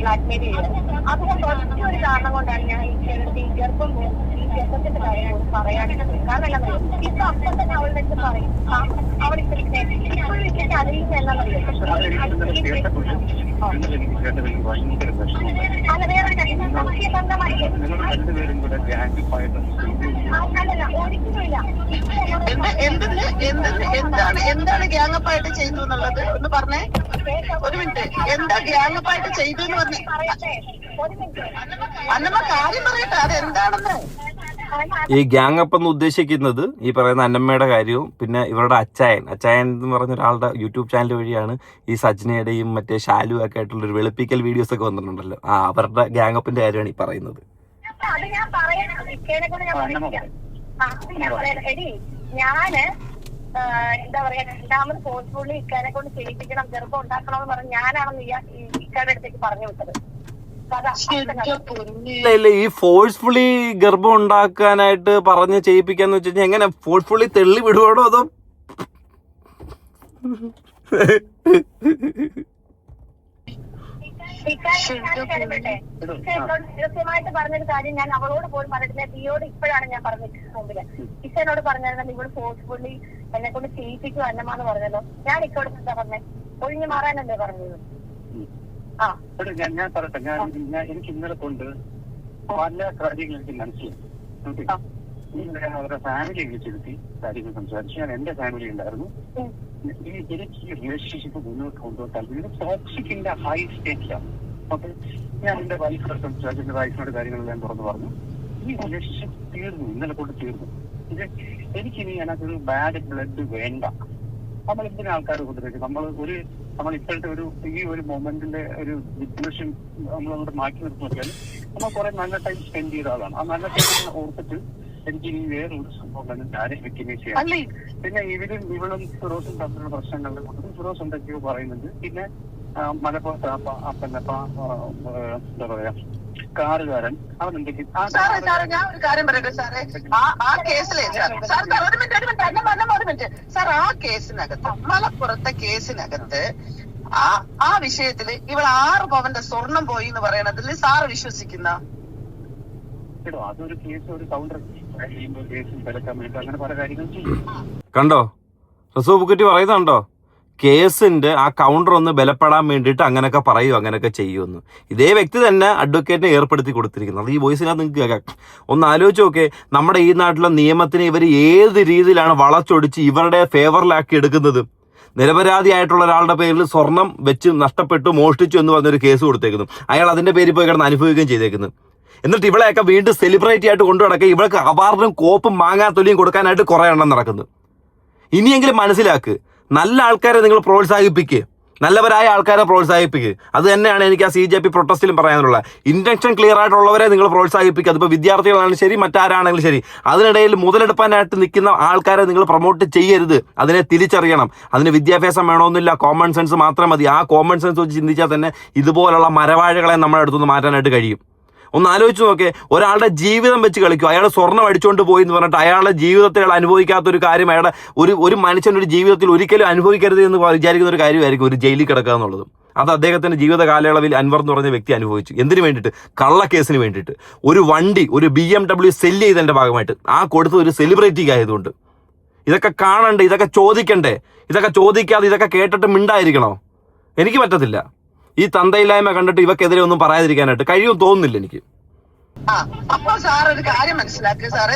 ബ്ലാക്ക്മെയിൽ ചെയ്യുന്നത്. അതുകൊണ്ട് ഒറ്റ ഒരു കാരണം കൊണ്ടാണ് ഞാൻ ഈ ഗർഭത്തിന്റെ കാര്യം പറയാനുള്ളത്. കാരണം എന്താ പറയുക, ഇപ്പൊ അപ്പം തന്നെ അവളുടെ അടുത്ത് പറയും അവളിപ്പോ ഇപ്പോഴും ഇങ്ങനെ അറിയുന്ന എന്താ പറയുക. അത് വേറെ സത്യസന്ധമായി അല്ലല്ല ഒരിക്കലുമില്ല. എന്താണ് ഗ്യാങ്ങപ്പായിട്ട് ചെയ്തു എന്നുള്ളത് ഒന്ന് പറഞ്ഞേ. ഒരു മിനിറ്റ്, എന്താ ഗ്യാങ്ങപ്പായിട്ട് ചെയ്തു എന്ന് പറഞ്ഞേ. അന്നമ്മ കാര്യം പറയട്ടെ, അതെന്താണെന്ന്. ഈ ഗ്യാങ് അപ്പ് എന്ന് ഉദ്ദേശിക്കുന്നത് ഈ പറയുന്ന അന്നമ്മയുടെ കാര്യവും പിന്നെ ഇവരുടെ അച്ചായൻ എന്ന് പറഞ്ഞ ഒരാളുടെ യൂട്യൂബ് ചാനൽ വഴിയാണ് ഈ സജ്നയുടെയും മറ്റേ ഷാലു ഒക്കെ ആയിട്ടുള്ള ഒരു വെളുപ്പിക്കൽ വീഡിയോസ് ഒക്കെ വന്നിട്ടുണ്ടല്ലോ. അവരുടെ ഗ്യാങ് അപ്പിന്റെ കാര്യമാണ് ഈ പറയുന്നത്. അത് ഞാൻ പറയണം. ഇക്കേനെ കൊണ്ട് ഞാൻ പറയാം. എടി ഞാന് എന്താ പറയാ രണ്ടാമത് ഫോഴ്സ്ഫുള്ളി ഇക്കാനെ കൊണ്ട് ചെയ്യിപ്പിക്കണം, ഗർഭം ഉണ്ടാക്കണമെന്ന് പറഞ്ഞ് ഞാനാണെന്ന് ഇക്കാരുടെ അടുത്തേക്ക് പറഞ്ഞു വിട്ടത്. ഇല്ല ഈ ഫോഴ്സ്ഫുള്ളി ഗർഭം ഉണ്ടാക്കാനായിട്ട് പറഞ്ഞ് ചെയ്യിപ്പിക്കാന്ന് വെച്ച് കഴിഞ്ഞാൽ എങ്ങനെ ഫോഴ്സ്ഫുള്ളി തെള്ളി വിടുവാണോ അതോ രഹസ്യമായിട്ട് പറഞ്ഞൊരു കാര്യം ഞാൻ അവളോട് പോലും പറഞ്ഞിട്ടില്ല. തീയോട് ഇപ്പോഴാണ് ഞാൻ പറഞ്ഞിട്ട് മുമ്പില്. ഇക്കനോട് പറഞ്ഞാൽ ഇവിടെ ഫോഴ്സ്ഫുള്ളി എന്നെ കൊണ്ട് ചെയ്യിപ്പിക്കും അന്നമാന്ന് പറഞ്ഞല്ലോ. ഞാൻ ഇക്കോട് എന്താ പറഞ്ഞേ, ഒഴിഞ്ഞു മാറാനല്ലേ പറഞ്ഞത്. ഞാൻ പറയട്ടെ, എനിക്ക് ഇന്നലെ കൊണ്ട് പല കാര്യങ്ങൾ എനിക്ക് മനസ്സിലായി. അവരുടെ ഫാമിലി വിളിച്ചിരുത്തി കാര്യങ്ങൾ സംസാരിച്ചു. ഞാൻ എന്റെ ഫാമിലി ഉണ്ടായിരുന്നു. എനിക്ക് ഈ റിലേഷൻഷിപ്പ് മുന്നോട്ട് കൊണ്ടുപോകാൻ ഇത് ടോക്സിക്കിന്റെ ഹൈ സ്റ്റേറ്റിലാണ്. ഓക്കെ, ഞാൻ എന്റെ വൈഫിനോട് സംസാരിച്ചു. എന്റെ വൈഫിനോട് കാര്യങ്ങളെല്ലാം തുറന്നു പറഞ്ഞു. ഈ റിലേഷൻഷിപ്പ് തീർന്നു, ഇന്നലെ കൊണ്ട് തീർന്നു. എനിക്കിനി അതിനകത്തൊരു ബാഡ് ബ്ലഡ് വേണ്ട. നമ്മൾ എന്തിനാ ആൾക്കാർ കൊണ്ടുവരും? നമ്മൾ ഇപ്പോഴത്തെ ഈ ഒരു മൊമെന്റിന്റെ ഒരു ഡിപ്രഷൻ നമ്മളങ്ങോട്ട് മാറ്റി നിർത്തി നോക്കിയാൽ നമ്മൾ കുറെ നല്ല ടൈം സ്പെൻഡ് ചെയ്ത ആളാണ്. ആ നല്ല ടൈം ഓർത്തിട്ട് എനിക്ക് ഇനി വേറൊരു സംഭവം ആരെ വിക്ടിമൈസ് ചെയ്യാം. പിന്നെ ഇവളും ഫിറോസും തമ്മിലുള്ള പ്രശ്നങ്ങളുടെ ഫിറോസ് എന്തൊക്കെയോ പറയുന്നുണ്ട്. പിന്നെ മലപ്പുറത്ത് എന്താ പറയാ കാറുകാരൻ അവൻ എന്തെങ്കിലും. ഞാൻ ഒരു കാര്യം പറയട്ടെ സാറേ, ആ കേസിലെ സാർ ആ കേസിനകത്ത് മലപ്പുറത്തെ കേസിനകത്ത് ആ വിഷയത്തില് ഇവൾ 6 പവന്റെ സ്വർണം പോയി എന്ന് പറയണതിൽ സാറ് വിശ്വസിക്കുന്ന? അതൊരു കേസ്, ഒരു കൗണ്ടർ കേസ് വിലക്കാൻ വേണ്ടി അങ്ങനെ പല കാര്യങ്ങൾ ചെയ്യും. കണ്ടോ റസൂ ബുക്കറ്റി പറയുന്നുണ്ടോ? കേസിന്റെ ആ കൗണ്ടർ ഒന്ന് ബലപ്പെടാൻ വേണ്ടിയിട്ട് അങ്ങനെയൊക്കെ പറയൂ, അങ്ങനെയൊക്കെ ചെയ്യുമെന്ന്. ഇതേ വ്യക്തി തന്നെ അഡ്വക്കേറ്റിനെ ഏർപ്പെടുത്തി കൊടുത്തിരിക്കുന്നത്. ഈ വോയിസിനകത്ത് നിങ്ങൾക്ക് കേൾക്കാം. ഒന്ന് ആലോചിച്ച് നോക്കേ, നമ്മുടെ ഈ നാട്ടിലെ നിയമത്തിനെ ഇവർ ഏത് രീതിയിലാണ് വളച്ചൊടിച്ച് ഇവരുടെ ഫേവറിലാക്കി എടുക്കുന്നത്. നിരപരാധിയായിട്ടുള്ള ഒരാളുടെ പേരിൽ സ്വർണം വെച്ച് നഷ്ടപ്പെട്ടു, മോഷ്ടിച്ചു എന്ന് പറഞ്ഞൊരു കേസ് കൊടുത്തേക്കുന്നു. അയാൾ അതിന്റെ പേരിൽ പോയി കിടന്ന് അനുഭവിക്കുകയും ചെയ്തേക്കുന്നു. എന്നിട്ട് ഇവളെയൊക്കെ വീണ്ടും സെലിബ്രേറ്റ് ആയിട്ട് കൊണ്ടു നടക്കുക, ഇവൾക്ക് അവാർഡും കോപ്പും മാങ്ങാത്തൊലിയും കൊടുക്കാനായിട്ട് കുറെ എണ്ണം നടക്കുന്നു. ഇനിയെങ്കിലും മനസ്സിലാക്ക്, നല്ല ആൾക്കാരെ നിങ്ങൾ പ്രോത്സാഹിപ്പിക്കുക, നല്ലവരായ ആൾക്കാരെ പ്രോത്സാഹിപ്പിക്കുക. അത് തന്നെയാണ് എനിക്ക് ആ CJP പ്രൊട്ടസ്റ്റിലും പറയാനുള്ള. ഇന്റൻഷൻ ക്ലിയർ ആയിട്ടുള്ളവരെ നിങ്ങൾ പ്രോത്സാഹിപ്പിക്കുക. അതിപ്പോൾ വിദ്യാർത്ഥികളാണെങ്കിലും ശരി, മറ്റാരാണെങ്കിലും ശരി. അതിനിടയിൽ മുതലെടുപ്പാനായിട്ട് നിൽക്കുന്ന ആൾക്കാരെ നിങ്ങൾ പ്രൊമോട്ട് ചെയ്യരുത്. അതിനെ തിരിച്ചറിയണം. അതിന് വിദ്യാഭ്യാസം വേണമെന്നില്ല, കോമൺ സെൻസ് മാത്രം മതി. ആ കോമൺ സെൻസ് വെച്ച് ചിന്തിച്ചാൽ തന്നെ ഇതുപോലുള്ള മരവാഴകളെ നമ്മുടെ അടുത്തുനിന്ന് മാറ്റാനായിട്ട് കഴിയും. ഒന്ന് ആലോചിച്ച് നോക്കേ, ഒരാളുടെ ജീവിതം വെച്ച് കളിക്കും. അയാൾ സ്വർണ്ണം അടിച്ചുകൊണ്ട് പോയി എന്ന് പറഞ്ഞിട്ട് അയാളുടെ ജീവിതത്തെ അയാൾ അനുഭവിക്കാത്തൊരു കാര്യം അയാളുടെ ഒരു മനുഷ്യൻ്റെ ഒരു ജീവിതത്തിൽ ഒരിക്കലും അനുഭവിക്കരുത് എന്ന് വിചാരിക്കുന്ന ഒരു കാര്യമായിരിക്കും ഒരു ജയിലിൽ കിടക്കുക എന്നുള്ളത്. അത് അദ്ദേഹത്തിൻ്റെ ജീവിത കാലയളവിൽ അൻവർ എന്ന് പറഞ്ഞ വ്യക്തി അനുഭവിച്ചു. എന്തിനു വേണ്ടിയിട്ട്? കള്ളക്കേസിന് വേണ്ടിയിട്ട്. ഒരു വണ്ടി, ഒരു BMW സെല്ല് ചെയ്തതിൻ്റെ ഭാഗമായിട്ട് ആ കൊടുത്ത ഒരു സെലിബ്രിറ്റി ആയതുകൊണ്ട്. ഇതൊക്കെ കാണണ്ടേ, ഇതൊക്കെ ചോദിക്കണ്ടേ? ഇതൊക്കെ ചോദിക്കാതെ ഇതൊക്കെ കേട്ടിട്ട് മിണ്ടായിരിക്കണോ? എനിക്ക് പറ്റത്തില്ല. ഈ തന്തയില്ലായ്മ കണ്ടിട്ട് ഇവക്കെതിരെ ഒന്നും പറയാതിരിക്കാനായിട്ട് കഴിയും തോന്നുന്നില്ല എനിക്ക്. അപ്പൊ സാർ ഒരു കാര്യം മനസ്സിലാക്കുക സാറ്,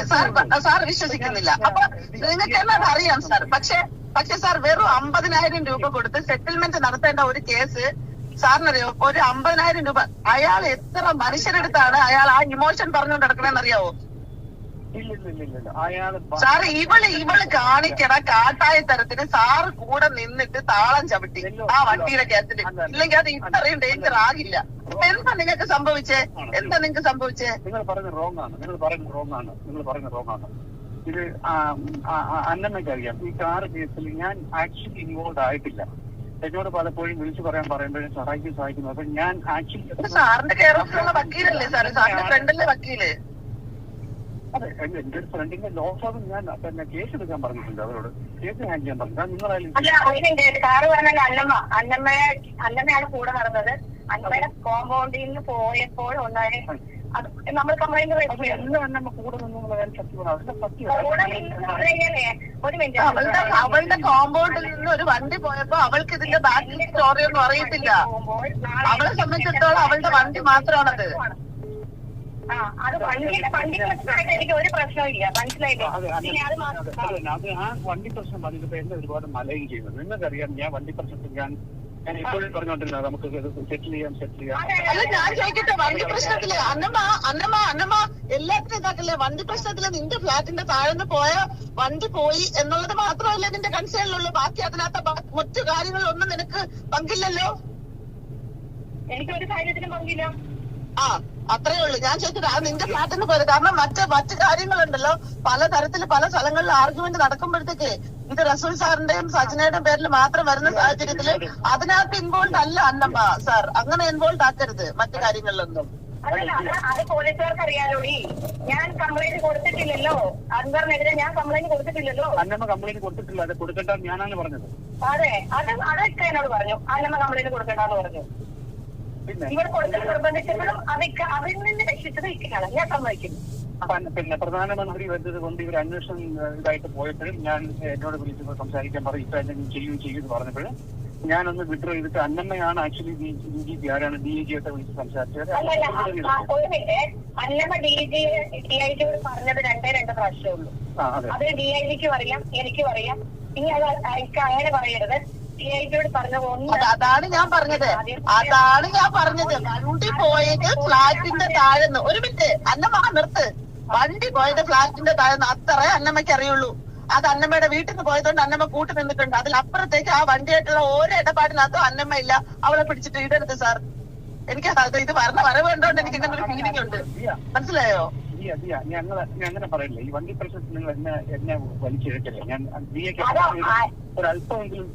സാർ വിശ്വസിക്കുന്നില്ല. അപ്പൊ നിങ്ങൾക്ക് എന്നത് അറിയാം സാർ. പക്ഷെ സാർ വെറും 50,000 രൂപ കൊടുത്ത് സെറ്റിൽമെന്റ് നടത്തേണ്ട ഒരു കേസ് സാറിനറിയോ? ഒരു 50,000 രൂപ. അയാൾ എത്ര മനുഷ്യരെടുത്താണ് അയാൾ ആ ഇമോഷൻ പറഞ്ഞുകൊണ്ട് നടക്കണമെന്ന് അറിയാവോ സാറ്? ഇവള് കാണിക്കണ കാട്ടായ തരത്തിന് സാറ് കൂടെ നിന്നിട്ട് താളം ചവിട്ടി ആ വണ്ടിയുടെ കേസിൽ. ഇല്ലെങ്കിൽ അത് ഇത്രയും ഡേഞ്ചർ ആകില്ല. എന്താ നിങ്ങൾക്ക് സംഭവിച്ചേ? നിങ്ങൾ പറയുന്നത് റോങ് ആണ്. ഇത് അന്നമ്മയ്ക്ക് അറിയാം. ഈ കാറ് കേസിൽ ഞാൻ ആക്ച്വലി ഇൻവോൾവ് ആയിട്ടില്ല. എന്നോട് പലപ്പോഴും വിളിച്ചു പറയുമ്പോഴും സഹായിക്കുന്നു. അപ്പൊ ഞാൻ ആക്ച്വലി സാറിന്റെ കെയർ ഓഫിലുള്ള വക്കീലല്ലേ സാറ്? സാറിന്റെ ഫ്രണ്ടല്ലേ വക്കീല്? അതെ, എന്റെ ഒരു ഫ്രണ്ടിന്റെ ലോ ഫാം ഞാൻ പിന്നെ കേസ് എടുക്കാൻ പറഞ്ഞിട്ടുണ്ട്. അവരോട് കേസ് ഹാൻഡ് ചെയ്യാൻ പറഞ്ഞു. നിങ്ങളായാലും കാറ് പറഞ്ഞാൽ അന്നമ്മയാണ് കൂടെ നടന്നത്. അന്നമ്മയുടെ കോമ്പൗണ്ടിൽ നിന്ന് പോയപ്പോൾ ഉണ്ടായ നമ്മൾ കംപ്ലൈന്റ് എല്ലാം അന്നമ്മ കൂടെ നിന്നുള്ള കാര്യം സത്യമാണ്. അതിന്റെ സത്യം ഒരു മിനിറ്റ്, അവളുടെ കോമ്പൗണ്ടിൽ നിന്ന് ഒരു വണ്ടി പോയപ്പോ അവൾക്ക് ഇതിന്റെ ബാക്കി സ്റ്റോറി ഒന്നും അറിയത്തില്ല. അവളെ സംബന്ധിച്ചിടത്തോളം അവളുടെ വണ്ടി മാത്രമാണത്. അത് വണ്ടിയുടെ പ്രശ്നമായിട്ട് എനിക്ക് ഒരു പ്രശ്നമില്ല, മനസ്സിലായില്ലേ? അത് ആ വണ്ടി പ്രശ്നം പറഞ്ഞിട്ട് എന്നെ ഒരുപാട് മലയും ചെയ്യുന്നത്. നിങ്ങൾക്കറിയാം, ഞാൻ വണ്ടി പ്രശ്നത്തിൽ ഞാൻ ഇപ്പോഴും പറഞ്ഞോണ്ടിരുന്ന നമുക്ക് സെറ്റിൽ ചെയ്യാം. അല്ല, ഞാൻ ചോദിക്കട്ടെ, വണ്ടി പ്രശ്നത്തില് അന്നമ്മ എല്ലാത്തിനും ഇതാക്കല്ലേ? വണ്ടി പ്രശ്നത്തില് നിന്റെ ഫ്ലാറ്റിന്റെ താഴ്ന്ന് പോയ വണ്ടി പോയി എന്നുള്ളത് മാത്രമല്ല നിന്റെ കൺസേണിലുള്ളൂ. ബാക്കി അതിനകത്ത് മറ്റു കാര്യങ്ങളൊന്നും നിനക്ക് പങ്കില്ലല്ലോ. എനിക്കൊരു കാര്യത്തിനും പങ്കില്ല. അത്രേ ഉള്ളൂ. ഞാൻ ചോദിച്ചത് അത് നിന്റെ ഫ്ലാറ്റിന് പോയത്. കാരണം മറ്റു കാര്യങ്ങളുണ്ടല്ലോ, പലതരത്തില് പല സ്ഥലങ്ങളിൽ ആർഗ്യുമെന്റ് നടക്കുമ്പോഴത്തേക്ക് ഇത് റസൂൽ സാറിന്റെയും സജനയുടെയും പേരിൽ മാത്രം വരുന്ന സാഹചര്യത്തില് അതിനകത്ത് ഇൻവോൾവ് അല്ല അന്നമ്മ സാർ. അങ്ങനെ ഇൻവോൾവ് ആക്കരുത് മറ്റു കാര്യങ്ങളിലൊന്നും. അത് പോലീസുകാർക്ക് അറിയാലോടി. ഞാൻ കംപ്ലൈന്റ് കൊടുത്തിട്ടില്ലല്ലോ. അൻവറിനെതിരെ ഞാൻ കംപ്ലൈന്റ് കൊടുത്തിട്ടില്ലല്ലോ. അന്നമ്മ കംപ്ലൈന്റ് കൊടുത്തിട്ടില്ല. അത് കൊടുക്കട്ടെ ഞാനാണ് പറഞ്ഞത്. അതെ, അതൊക്കെ എന്നോട് പറഞ്ഞു. അന്നമ്മ കംപ്ലൈന്റ് കൊടുക്കണ്ടെന്ന് പറഞ്ഞു. ഇവിടെ കൊടുക്കാൻ നിർബന്ധിച്ചപ്പോഴും അതിൽ നിന്ന് രക്ഷിച്ചത് ഇക്കാണ്. ഞാൻ സമ്മതിക്കുന്നു. പിന്നെ പ്രധാനമന്ത്രി വരുന്നത് കൊണ്ട് ഇവർ അന്വേഷണം ഇതായിട്ട് പോയപ്പോഴും ഞാൻ എന്നോട് വിളിച്ച് സംസാരിക്കാൻ പറയും. ഇപ്പൊ എന്തെങ്കിലും ചെയ്യുമെന്ന് പറഞ്ഞപ്പോഴും ഞാനൊന്ന് വിഡ്രോ ചെയ്തിട്ട് അന്നമ്മയാണ് ആക്ച്വലി DGP ആരാണ് DIG ആയിട്ട് വിളിച്ച് സംസാരിച്ചത്. ഒരു മിനിറ്റ്, അന്നമ്മ DIGയോട് പറഞ്ഞത് രണ്ട് പ്രാവശ്യമേ ഉള്ളൂ. അത് DIGക്കും അറിയാം, എനിക്കും അറിയാം. ഇനി അത് അങ്ങനെ പറയരുത്. DIGയോട് പറഞ്ഞ അതാണ് ഞാൻ പറഞ്ഞത്. വണ്ടി പോയത് ഫ്ലാറ്റിന്റെ താഴെന്ന്. ഒരു മിനിറ്റ് അന്നമ്മ നിർത്ത്. വണ്ടി പോയത് ഫ്ലാറ്റിന്റെ താഴെന്ന് അത്രേ അന്നമ്മയ്ക്ക് അറിയുള്ളൂ. അത് അന്നമ്മയുടെ വീട്ടിൽ നിന്ന് പോയതുകൊണ്ട് അന്നമ്മ കൂട്ടി നിന്നിട്ടുണ്ട്. അതിലപ്പുറത്തേക്ക് ആ വണ്ടിയായിട്ടുള്ള ഓരോ ഇടപാടിനകത്തും അന്നമ്മ ഇല്ല. അവളെ പിടിച്ചിട്ട് ഇടരുത് സാർ. എനിക്ക് ഇത് വരവ് കണ്ടോണ്ട് എനിക്ക് ഇങ്ങനെ ഒരു ഫീലിംഗ് ഉണ്ട്. മനസ്സിലായോ? ഞങ്ങൾ അങ്ങനെ പറയില്ല. ഈ വണ്ടി പ്രശ്നത്തിൽ നിങ്ങൾ എന്നെ വലിച്ചെടുക്കല്ലേ. ഞാൻ ഒരല്പമെങ്കിലും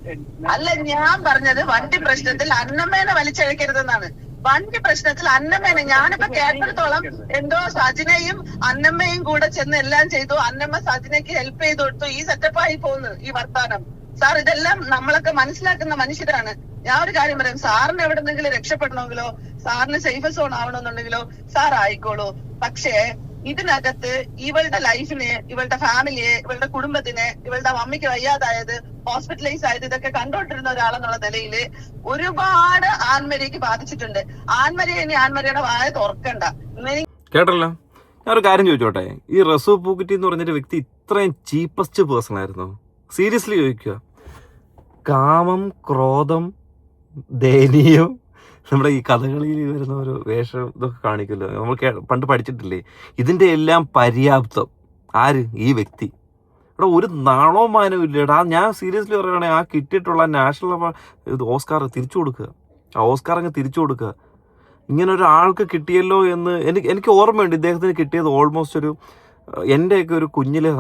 അല്ല, ഞാൻ പറഞ്ഞത് വണ്ടി പ്രശ്നത്തിൽ അന്നമ്മേനെ വലിച്ചഴക്കരുതെന്നാണ്. വണ്ടി പ്രശ്നത്തിൽ അന്നമ്മേനെ ഞാനിപ്പോ കേട്ടിടത്തോളം എന്തോ സജിനയും അന്നമ്മയും കൂടെ ചെന്ന് എല്ലാം ചെയ്തു. അന്നമ്മ സജിനയ്ക്ക് ഹെൽപ്പ് ചെയ്ത് കൊടുത്തു. ഈ സെറ്റപ്പായി പോകുന്നു ഈ വർത്താനം. സാർ, ഇതെല്ലാം നമ്മളൊക്കെ മനസ്സിലാക്കുന്ന മനുഷ്യരാണ്. ഞാൻ ഒരു കാര്യം പറയാം, സാറിന് എവിടെന്നെങ്കിലും രക്ഷപ്പെടണമെങ്കിലോ സാറിന് സേഫ് സോൺ ആവണമെന്നുണ്ടെങ്കിലോ സാർ ആയിക്കോളൂ. പക്ഷേ ഇതിനകത്ത് ഇവളുടെ ലൈഫിനെ, ഇവളുടെ ഫാമിലിയെ, ഇവളുടെ കുടുംബത്തിനെ, ഇവളുടെ മമ്മിക്ക് വയ്യാതായത്, ഹോസ്പിറ്റലൈസ് ആയത്, ഇതൊക്കെ കണ്ടോണ്ടിരുന്ന ഒരാളെന്നുള്ള നിലയിൽ ഒരുപാട് ആൺമരിക്ക് ബാധിച്ചിട്ടുണ്ട്. ഇനി ആൺമരിയുടെ വായ തുറക്കണ്ട. കേട്ടല്ലോ. ഞാനൊരു കാര്യം ചോദിച്ചോട്ടെ, ഈ റസൂ പൂക്കുറ്റി എന്ന് പറഞ്ഞൊരു വ്യക്തി ഇത്രയും ചീപ്പസ്റ്റ് പേഴ്സൺ ആയിരുന്നു? സീരിയസ്ലി ചോദിക്കുക. കാമം, ക്രോധം, ദയനീയം, നമ്മുടെ ഈ കഥകളിയിൽ വരുന്ന ഒരു വേഷം ഇതൊക്കെ കാണിക്കുമല്ലോ, നമ്മൾ പണ്ട് പഠിച്ചിട്ടില്ലേ? ഇതിൻ്റെ എല്ലാം പര്യാപ്തം ആര്? ഈ വ്യക്തി. ഇവിടെ ഒരു നാണോ മാനവും ഇല്ലടാ. ഞാൻ സീരിയസ്ലി പറയുകയാണെങ്കിൽ ആ കിട്ടിയിട്ടുള്ള നാഷണൽ ഓസ്കാർ തിരിച്ചു കൊടുക്കുക. ആ ഓസ്കാർ അങ്ങ് തിരിച്ചു കൊടുക്കുക. ഇങ്ങനെ ഒരാൾക്ക് കിട്ടിയല്ലോ എന്ന് എനിക്ക് ഓർമ്മയുണ്ട്. ഇദ്ദേഹത്തിന് കിട്ടിയത് ഓൾമോസ്റ്റ് ഒരു എൻ്റെയൊക്കെ ഒരു കുഞ്ഞിലെ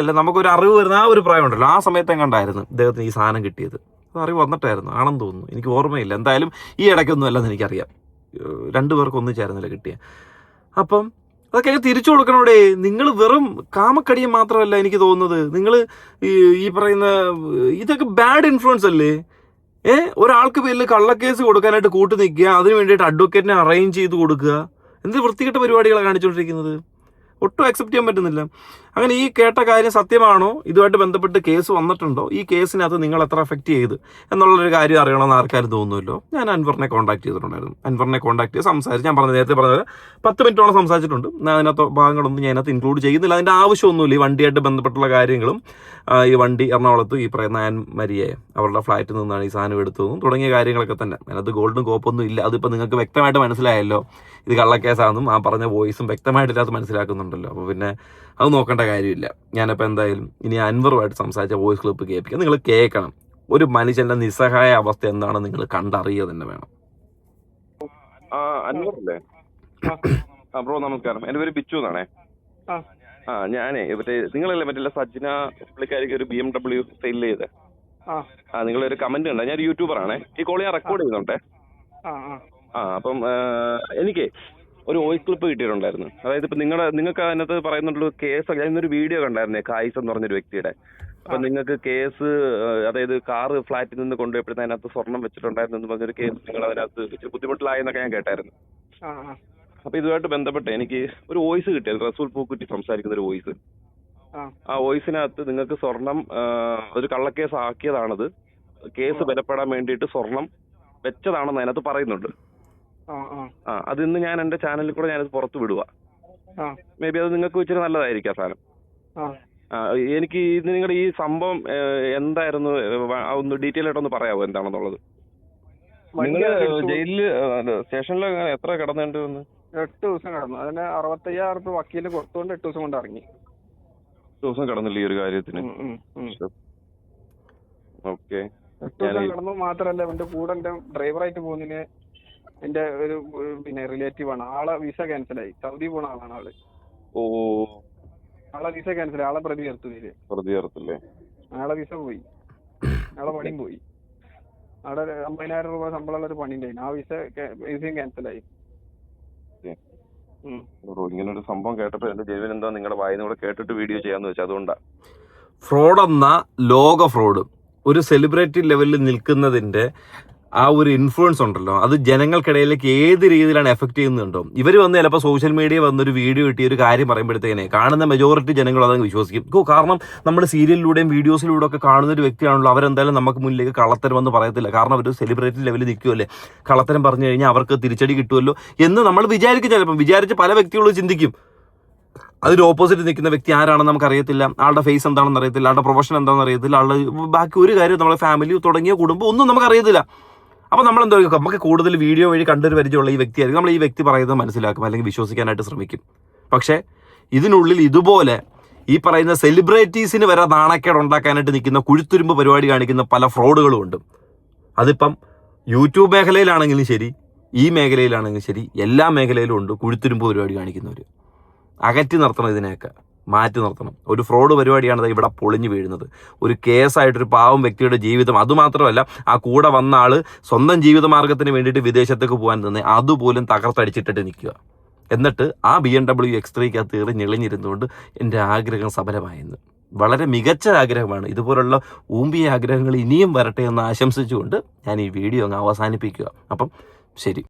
അല്ല, നമുക്കൊരു അറിവ് വരുന്ന ആ ഒരു പ്രായമുണ്ടല്ലോ, ആ സമയത്തെ കണ്ടായിരുന്നു ഇദ്ദേഹത്തിന് ഈ സാധനം കിട്ടിയത്. അത് അറിവ് വന്നിട്ടായിരുന്നു ആണെന്ന് തോന്നുന്നു, എനിക്ക് ഓർമ്മയില്ല. എന്തായാലും ഈ ഇടയ്ക്കൊന്നും അല്ലെന്ന് എനിക്കറിയാം. 2 പേർക്ക് ഒന്നിച്ചായിരുന്നില്ല കിട്ടിയ. അപ്പം അതൊക്കെ തിരിച്ചു കൊടുക്കണോടെ. നിങ്ങൾ വെറും കാമക്കടിയും മാത്രമല്ല എനിക്ക് തോന്നുന്നത്, നിങ്ങൾ ഈ പറയുന്ന ഇതൊക്കെ ബാഡ് ഇൻഫ്ലുവൻസ് അല്ലേ? ഒരാൾക്ക് പേരിൽ കള്ളക്കേസ് കൊടുക്കാനായിട്ട് കൂട്ടു നിൽക്കുക, അതിന് വേണ്ടിയിട്ട് അഡ്വക്കേറ്റിനെ അറേഞ്ച് ചെയ്ത് കൊടുക്കുക. എന്ത് വൃത്തികെട്ട പരിപാടികളാണ് കാണിച്ചുകൊണ്ടിരിക്കുന്നത്. ഒട്ടും അക്സെപ്റ്റ് ചെയ്യാൻ പറ്റുന്നില്ല. അങ്ങനെ ഈ കേട്ട കാര്യം സത്യമാണോ, ഇതുമായിട്ട് ബന്ധപ്പെട്ട് കേസ് വന്നിട്ടുണ്ടോ, ഈ കേസിനകത്ത് നിങ്ങൾ എത്ര എഫക്റ്റ് ചെയ്ത് എന്നുള്ളൊരു കാര്യം അറിയണമെന്ന് ആർക്കാരും തോന്നുമല്ലോ. ഞാൻ അൻവറിനെ കോൺടാക്ട് ചെയ്തിട്ടുണ്ടായിരുന്നു. അൻവറിനെ കോൺടാക്ട് ചെയ്ത് സംസാരിച്ച്, ഞാൻ നേരത്തെ പറഞ്ഞത് 10 മിനിറ്റോളം സംസാരിച്ചിട്ടുണ്ട്. അതിനകത്ത് ഭാഗങ്ങളൊന്നും ഞാൻ അതിനകത്ത് ഇൻക്ലൂഡ് ചെയ്യുന്നില്ല. അതിൻ്റെ ആവശ്യമൊന്നുമില്ല. ഈ വണ്ടിയായിട്ട് ബന്ധപ്പെട്ടുള്ള കാര്യങ്ങളും, ഈ വണ്ടി എറണാകുളത്ത് ഈ പറയുന്ന മരിയെ അവരുടെ ഫ്ലൈറ്റിൽ നിന്നാണ് ഈ സാധനം എടുത്തതും തുടങ്ങിയ കാര്യങ്ങളൊക്കെ തന്നെ. അതിനകത്ത് ഗോൾഡും കോപ്പൊന്നും ഇല്ല. അതിപ്പോൾ നിങ്ങൾക്ക് വ്യക്തമായിട്ട് മനസ്സിലായല്ലോ ഇത് കള്ളക്കേസാണെന്നും ആ പറഞ്ഞ വോയിസും വ്യക്തമായിട്ടില്ലാത്ത മനസ്സിലാക്കുന്നുണ്ടല്ലോ. അപ്പോൾ പിന്നെ അത് നോക്കേണ്ട കാര്യമില്ല. ഞാനിപ്പോൾ എന്തായാലും ഇനി അൻവറുമായിട്ട് സംസാരിച്ച വോയിസ് ക്ലിപ്പ് കേൾപ്പിക്കാം. നിങ്ങൾ കേൾക്കണം. ഒരു മനുഷ്യൻ്റെ നിസ്സഹായ അവസ്ഥ എന്താണെന്ന് നിങ്ങൾ കണ്ടറിയുക തന്നെ വേണം. അൻവറല്ലേ? ബ്രോ നമസ്കാരം. എൻ്റെ പേര് ബിച്ചു എന്നാണേ. ഞാനേ മറ്റേ നിങ്ങളല്ലേ മറ്റേ സജ്ന പുള്ളിക്കാരിക്ക് ഒരു BMW സെയിൽ ചെയ്ത് നിങ്ങളൊരു കമന്റ് കണ്ട. ഞാൻ യൂട്യൂബറാണേ. ഈ കോൾ ഞാൻ റെക്കോർഡ് ചെയ്യുന്നുണ്ടേ. അപ്പം എനിക്ക് ഒരു വോയിസ് ക്ലിപ്പ് കിട്ടിയിട്ടുണ്ടായിരുന്നു. അതായത് ഇപ്പൊ നിങ്ങൾക്ക് അതിനകത്ത് പറയുന്നുള്ളൂ കേസ്. ഞാനൊരു വീഡിയോ കണ്ടായിരുന്നേ, കായിസ് എന്ന് പറഞ്ഞൊരു വ്യക്തിയുടെ. അപ്പൊ നിങ്ങൾക്ക് കേസ്, അതായത് കാറ് ഫ്ലാറ്റിൽ നിന്ന് കൊണ്ടുപോയപ്പോഴത്തെ അതിനകത്ത് സ്വർണം വെച്ചിട്ടുണ്ടായിരുന്നു എന്ന് പറഞ്ഞൊരു കേസ് നിങ്ങൾ അതിനകത്ത് ഇച്ചിരി ബുദ്ധിമുട്ടിലായെന്നൊക്കെ ഞാൻ കേട്ടായിരുന്നു. അപ്പൊ ഇതുമായിട്ട് ബന്ധപ്പെട്ട് എനിക്ക് ഒരു വോയിസ് കിട്ടിയത്, റസൂൽ പൂക്കുറ്റി സംസാരിക്കുന്ന ഒരു വോയിസ്. ആ വോയിസിനകത്ത് നിങ്ങൾക്ക് സ്വർണം ഒരു കള്ളക്കേസ് ആക്കിയതാണത്, കേസ് ബലപ്പെടാൻ വേണ്ടിയിട്ട് സ്വർണം വെച്ചതാണെന്ന് അതിനകത്ത് പറയുന്നുണ്ട്. അത് ഇന്ന് ഞാൻ എന്റെ ചാനലിൽ കൂടെ ഞാനത് പുറത്ത് വിടുക. മേ ബി അത് നിങ്ങൾക്ക് ഇച്ചിരി നല്ലതായിരിക്കും ആ സാധനം. എനിക്ക് ഇത് നിങ്ങളുടെ ഈ സംഭവം എന്തായിരുന്നു ഒന്ന് ഡീറ്റെയിൽ ആയിട്ടൊന്ന് പറയാമോ എന്താണെന്നുള്ളത്? നിങ്ങള് ജയിലില് സ്റ്റേഷനിൽ എത്ര കിടന്നുണ്ട്? 8 ദിവസം കിടന്നു. അതിന് 65,000 രൂപ വക്കീല് കൊടുത്തുകൊണ്ട് 8 ദിവസം കൊണ്ട് ഇറങ്ങി. 8 ദിവസം കിടന്നില്ല ഈ ഒരു കാര്യത്തിന്? ഓക്കെ. 8 ദിവസം കിടന്നു. മാത്രല്ല എന്റെ കൂടെ എന്റെ ഡ്രൈവറായിട്ട് പോകുന്നതിന് എന്റെ ഒരു റിലേറ്റീവ് ആണ്. ആളെ വിസ ക്യാൻസലായി. സൗദി പോണ ആളാണ് ആള്. ആളെ വിസ ക്യാൻസൽ, ആളെ പ്രതി ചേർത്തില്ലേ? ആളെ വിസ പോയി, ആളെ പണിയും പോയി. അവിടെ 50,000 രൂപ ശമ്പളമുള്ള ഒരു പണി ഉണ്ടായിരുന്നു. ആ വിസയും ക്യാൻസലായി. ഇങ്ങനെ ഒരു സംഭവം കേട്ടപ്പോ എന്റെ ജീവൻ എന്താ നിങ്ങളുടെ വായിന്ന് കൂടെ കേട്ടിട്ട് വീഡിയോ ചെയ്യാന്ന് വെച്ചാൽ അതുകൊണ്ടാ. ഫ്രോഡ് എന്ന ലോക ഫ്രോഡ് ഒരു സെലിബ്രിറ്റി ലെവലിൽ നിൽക്കുന്നതിന്റെ ആ ഒരു ഇൻഫ്ലുവൻസ് ഉണ്ടല്ലോ, അത് ജനങ്ങൾക്കിടയിലേക്ക് ഏത് രീതിയിലാണ് എഫക്ട് ചെയ്യുന്നുണ്ടോ. ഇവർ വന്ന് ചിലപ്പോൾ സോഷ്യൽ മീഡിയ വന്നൊരു വീഡിയോ കിട്ടിയ ഒരു കാര്യം പറയുമ്പോഴത്തേനെ കാണുന്ന മെജോറിറ്റി ജനങ്ങൾ അതങ്ങ് വിശ്വസിക്കും. കാരണം നമ്മൾ സീരിയലിലൂടെയും വീഡിയോസിലൂടെ ഒക്കെ കാണുന്ന ഒരു വ്യക്തിയാണല്ലോ, അവരെന്തായാലും നമുക്ക് മുന്നിലേക്ക് കള്ളത്തരം എന്ന് പറയത്തില്ല. കാരണം അവർ സെലിബ്രിറ്റി ലെവലിൽ നിൽക്കുമല്ലേ, കള്ളത്തരം പറഞ്ഞു കഴിഞ്ഞാൽ അവർക്ക് തിരിച്ചടി കിട്ടുമല്ലോ എന്ന് നമ്മൾ വിചാരിക്കും. ചിലപ്പം വിചാരിച്ച് പല വ്യക്തികളും ചിന്തിക്കും. അതിന് ഓപ്പോസിറ്റ് നിൽക്കുന്ന വ്യക്തി ആരാണെന്ന് നമുക്ക് അറിയത്തില്ല, ആളുടെ ഫേസ് എന്താണെന്ന് അറിയത്തില്ല, ആളുടെ പ്രൊഫഷൻ എന്താണെന്ന് അറിയത്തില്ല, ആളുടെ ബാക്കി ഒരു കാര്യം നമ്മുടെ ഫാമിലി തുടങ്ങിയ കുടുംബം ഒന്നും നമുക്ക് അറിയത്തില്ല. അപ്പോൾ നമ്മൾ എന്താ, നമുക്ക് കൂടുതൽ വീഡിയോ വഴി കണ്ടൊരു പരിചയമുള്ള ഈ വ്യക്തിയായിരിക്കും. നമ്മൾ ഈ വ്യക്തി പറയുന്നത് മനസ്സിലാക്കും അല്ലെങ്കിൽ വിശ്വസിക്കാനായിട്ട് ശ്രമിക്കും. പക്ഷേ ഇതിനുള്ളിൽ ഇതുപോലെ ഈ പറയുന്ന സെലിബ്രിറ്റീസിന് വരെ നാണക്കേട് ഉണ്ടാക്കാനായിട്ട് നിൽക്കുന്ന കുഴുത്തുരുമ്പ് പരിപാടി കാണിക്കുന്ന പല ഫ്രോഡുകളും ഉണ്ട്. അതിപ്പം യൂട്യൂബ് മേഖലയിലാണെങ്കിലും ശരി, ഈ മേഖലയിലാണെങ്കിലും ശരി, എല്ലാ മേഖലയിലും ഉണ്ട് കുഴുത്തുരുമ്പ് പരിപാടി കാണിക്കുന്നവർ. അകറ്റി നിർത്തണം, ഇതിനെയൊക്കെ മാറ്റി നിർത്തണം. ഒരു ഫ്രോഡ് പരിപാടിയാണ് ഇവിടെ പൊളിഞ്ഞു വീഴുന്നത്. ഒരു കേസായിട്ടൊരു പാവം വ്യക്തിയുടെ ജീവിതം, അതുമാത്രമല്ല ആ കൂടെ വന്ന ആൾ സ്വന്തം ജീവിതമാർഗത്തിന് വേണ്ടിയിട്ട് വിദേശത്തേക്ക് പോകാൻ തന്നെ അതുപോലും തകർത്തടിച്ചിട്ടിട്ട് നിൽക്കുക. എന്നിട്ട് ആ BMW X3 എറിഞ്ഞെളിഞ്ഞിരുന്നുകൊണ്ട് എൻ്റെ ആഗ്രഹം സഫലമായെന്ന്. വളരെ മികച്ച ആഗ്രഹമാണ്. ഇതുപോലുള്ള ഊമ്പിയ ആഗ്രഹങ്ങൾ ഇനിയും വരട്ടെ എന്ന് ആശംസിച്ചുകൊണ്ട് ഞാൻ ഈ വീഡിയോ അങ്ങ് അവസാനിപ്പിക്കുക. അപ്പം ശരി.